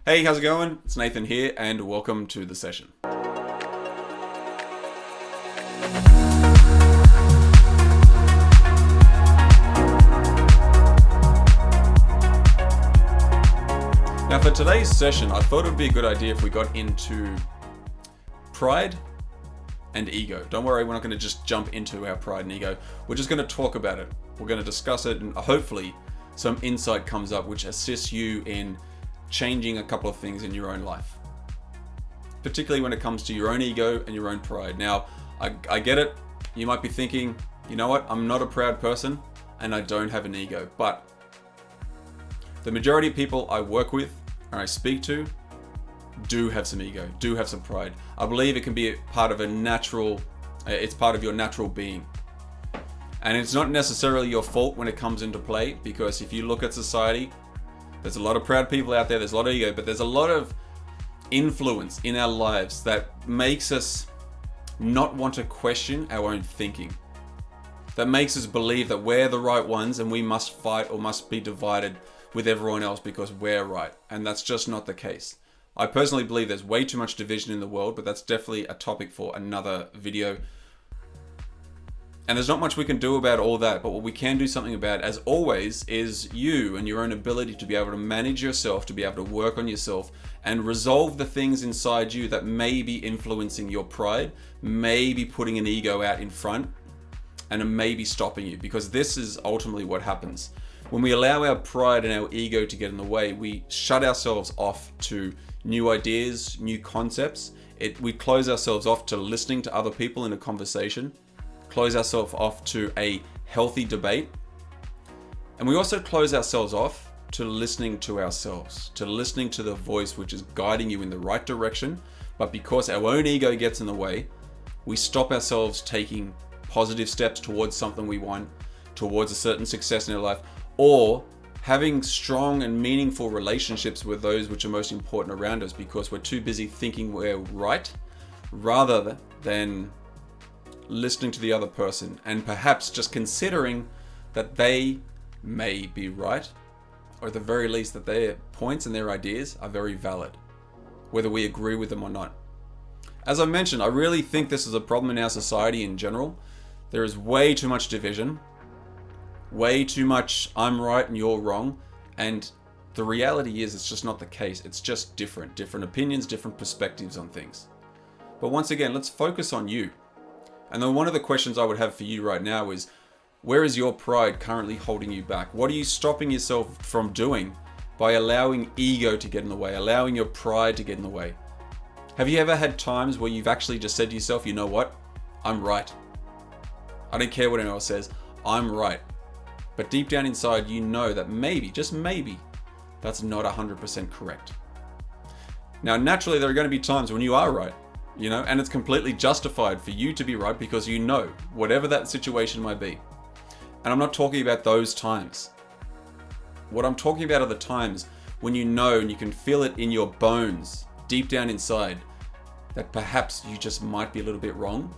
Hey, how's it going? It's Nathan here, and welcome to the session. Now, for today's session, I thought it would be a good idea if we got into pride and ego. Don't worry, we're not going to just jump into our pride and ego. We're just going to talk about it. We're going to discuss it, and hopefully some insight comes up which assists you in changing a couple of things in your own life, particularly when it comes to your own ego and your own pride. Now, I get it. You might be thinking, you know what? I'm not a proud person and I don't have an ego, but the majority of people I work with and I speak to do have some ego, do have some pride. I believe it can be part of it's part of your natural being. And it's not necessarily your fault when it comes into play, because if you look at society, there's a lot of proud people out there, there's a lot of ego, but there's a lot of influence in our lives that makes us not want to question our own thinking. That makes us believe that we're the right ones and we must fight or must be divided with everyone else because we're right. And that's just not the case. I personally believe there's way too much division in the world, but that's definitely a topic for another video. And there's not much we can do about all that, but what we can do something about, as always, is you and your own ability to be able to manage yourself, to be able to work on yourself and resolve the things inside you that may be influencing your pride, may be putting an ego out in front, and it may be stopping you, because this is ultimately what happens. When we allow our pride and our ego to get in the way, we shut ourselves off to new ideas, new concepts. We close ourselves off to listening to other people in a conversation, close ourselves off to a healthy debate. And we also close ourselves off to listening to ourselves, to listening to the voice which is guiding you in the right direction. But because our own ego gets in the way, we stop ourselves taking positive steps towards something we want, towards a certain success in our life, or having strong and meaningful relationships with those which are most important around us, because we're too busy thinking we're right rather than listening to the other person and perhaps just considering that they may be right, or at the very least that their points and their ideas are very valid, whether we agree with them or not. As I mentioned, I really think this is a problem in our society in general. There is way too much division, way too much I'm right and you're wrong, and the reality is it's just not the case. It's just different opinions, different perspectives on things. But once again, let's focus on you. And then one of the questions I would have for you right now is, where is your pride currently holding you back? What are you stopping yourself from doing by allowing ego to get in the way, allowing your pride to get in the way? Have you ever had times where you've actually just said to yourself, you know what? I'm right. I don't care what anyone else says, I'm right. But deep down inside, you know that maybe, just maybe, that's not 100% correct. Now, naturally, there are going to be times when you are right. And it's completely justified for you to be right because you know, whatever that situation might be. And I'm not talking about those times. What I'm talking about are the times when you know and you can feel it in your bones, deep down inside, that perhaps you just might be a little bit wrong,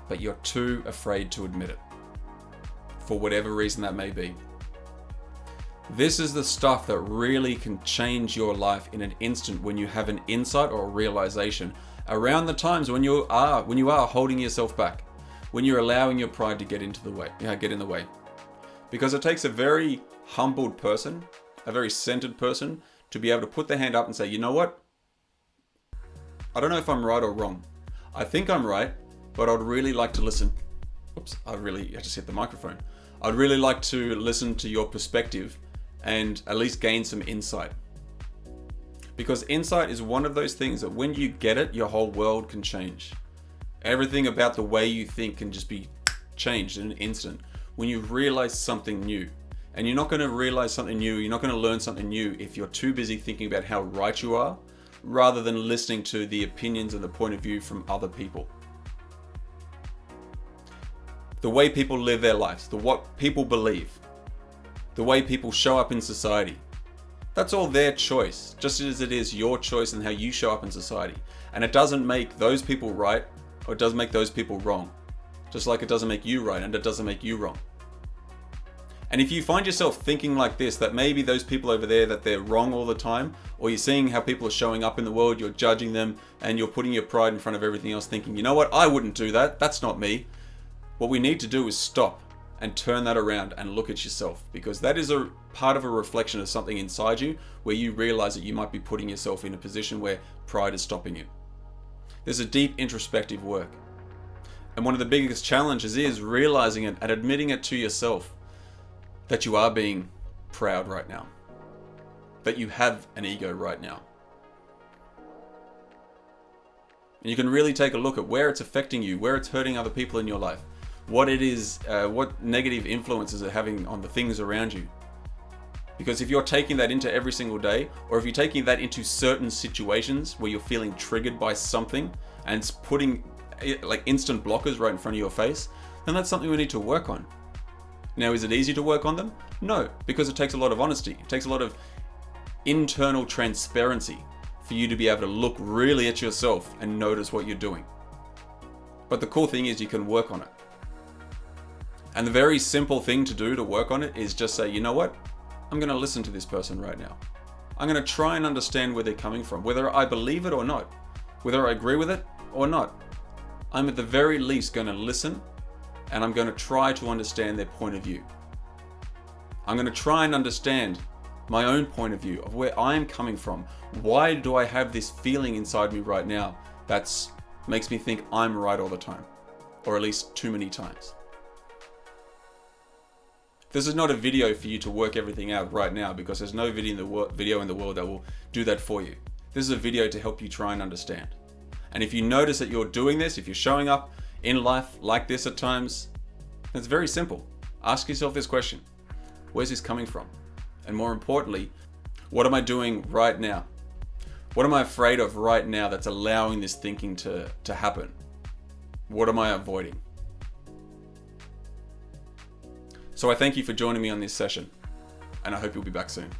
but you're too afraid to admit it, for whatever reason that may be. This is the stuff that really can change your life in an instant when you have an insight or a realization around the times when you are holding yourself back, when you're allowing your pride to get in the way. Because it takes a very humbled person, a very centered person, to be able to put their hand up and say, you know what? I don't know if I'm right or wrong. I think I'm right, but I'd really like to listen. I just hit the microphone. I'd really like to listen to your perspective and at least gain some insight. Because insight is one of those things that when you get it, your whole world can change. Everything about the way you think can just be changed in an instant when you realize something new. And you're not going to realize something new, you're not going to learn something new if you're too busy thinking about how right you are, rather than listening to the opinions and the point of view from other people. The way people live their lives, what people believe, the way people show up in society. That's all their choice, just as it is your choice in how you show up in society. And it doesn't make those people right, or it doesn't make those people wrong. Just like it doesn't make you right and it doesn't make you wrong. And if you find yourself thinking like this, that maybe those people over there, that they're wrong all the time, or you're seeing how people are showing up in the world, you're judging them, and you're putting your pride in front of everything else, thinking, you know what, I wouldn't do that, that's not me. What we need to do is stop and turn that around and look at yourself, because that is a part of a reflection of something inside you where you realize that you might be putting yourself in a position where pride is stopping you. There's a deep introspective work. And one of the biggest challenges is realizing it and admitting it to yourself that you are being proud right now, that you have an ego right now. And you can really take a look at where it's affecting you, where it's hurting other people in your life, what it is, what negative influences are having on the things around you. Because if you're taking that into every single day, or if you're taking that into certain situations where you're feeling triggered by something and it's putting like instant blockers right in front of your face, then that's something we need to work on. Now, is it easy to work on them? No, because it takes a lot of honesty. It takes a lot of internal transparency for you to be able to look really at yourself and notice what you're doing. But the cool thing is you can work on it. And the very simple thing to do to work on it is just say, you know what? I'm going to listen to this person right now. I'm going to try and understand where they're coming from, whether I believe it or not, whether I agree with it or not. I'm at the very least going to listen, and I'm going to try to understand their point of view. I'm going to try and understand my own point of view of where I'm coming from. Why do I have this feeling inside me right now that makes me think I'm right all the time, or at least too many times? This is not a video for you to work everything out right now, because there's no video in the world that will do that for you. This is a video to help you try and understand. And if you notice that you're doing this, if you're showing up in life like this at times, it's very simple. Ask yourself this question: where's this coming from? And more importantly, what am I doing right now? What am I afraid of right now that's allowing this thinking to happen? What am I avoiding? So I thank you for joining me on this session, and I hope you'll be back soon.